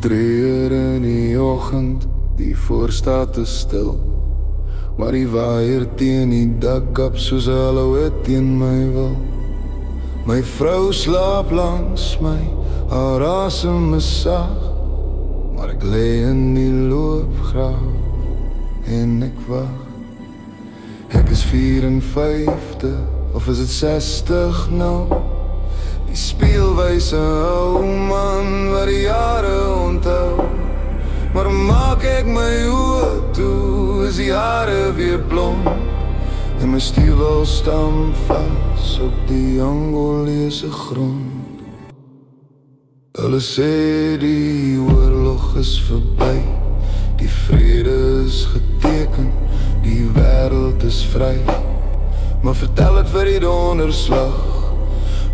treur in die oggend, die voorstad is stil, maar die waaier teen die dak op soos hulle teen my wil. My vrou slaap langs my, haar asem is sag, maar ek lê in die loopgraaf en ek wag. Ek is 54, of is het 60 nou? Die spieël wys 'n ou man wat die jare onthou. Maar maak ek my oë toe, is die hare weer blond, en my stiewel staan vas op die Angolese grond. Hulle sê die oorlog is verby, die vrede is geteken, die wêreld is vry. Maar vertel het vir die donderslag,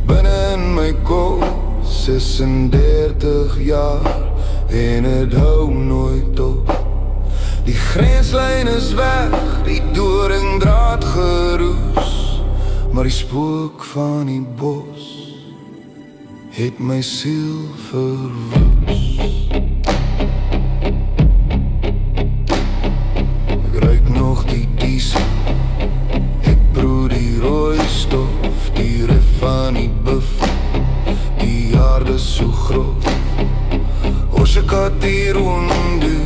binne in my kop, 36 jaar, en het hou nooit op. Die grenslyn is weg, die doringdraad geroes, maar die spook van die bos het my siel verwoes. Ek ruik nog die diesel, ek proe die rooi stof, die rif van die buffel, die aarde so groot. Oshakati rundu,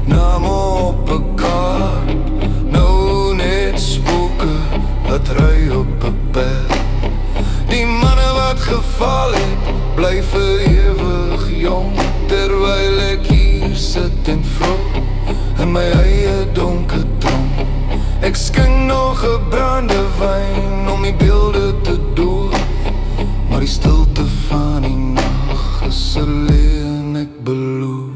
naam op 'n kaart, nou net spooke, wat ry op 'n pad. Die manne wat geval het, bly vir ewig jong, terwyl ek hier sit en vroeg, in my eie donker trom. Ek skink nog 'n brandewyn om die beelde te dood, maar die stilte van die nag is alleen, ek beloof.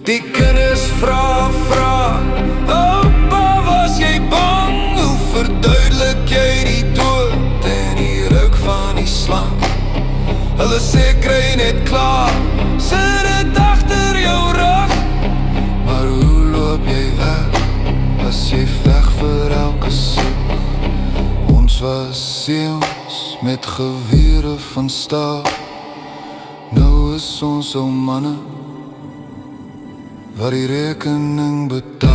Die kinders vra, oupa, was jy bang? Hoe verduidelik jy die dood en die ruk van die slang? Hulle sê kry net klaar, sit dit agter jou rug. Maar hoe loop jy weg, as jy veg vir elke soek? Ons was seuns met gewere van staal, nou is ons ou manne wat die rekening betaal.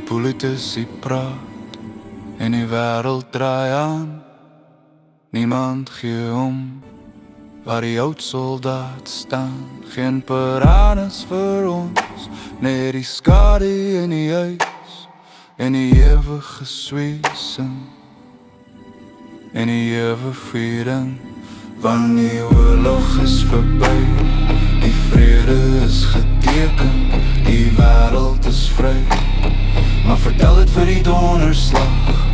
Politici praat en die wêreld draai aan. Niemand gee om waar die oud soldaat staan. Geen paranes vir ons, net die skadu in die huis en die ewige swesing en die ewige vrede. Want die oorlog is verby, die vrede is geteken, die wêreld is vry. Maar vertel het vir die donderslag,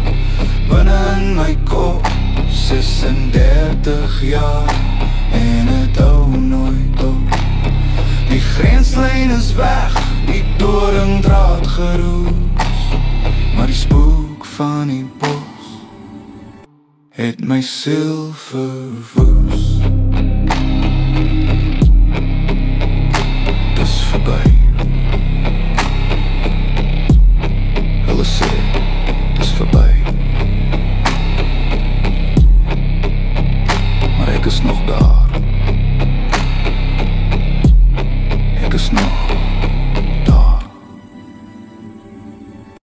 binne in my kop, 36 jaar, en het hou nooit op. Die grenslyn is weg, die doringdraad geroes, maar die spook van die bos het my siel verwoes. Dis verby.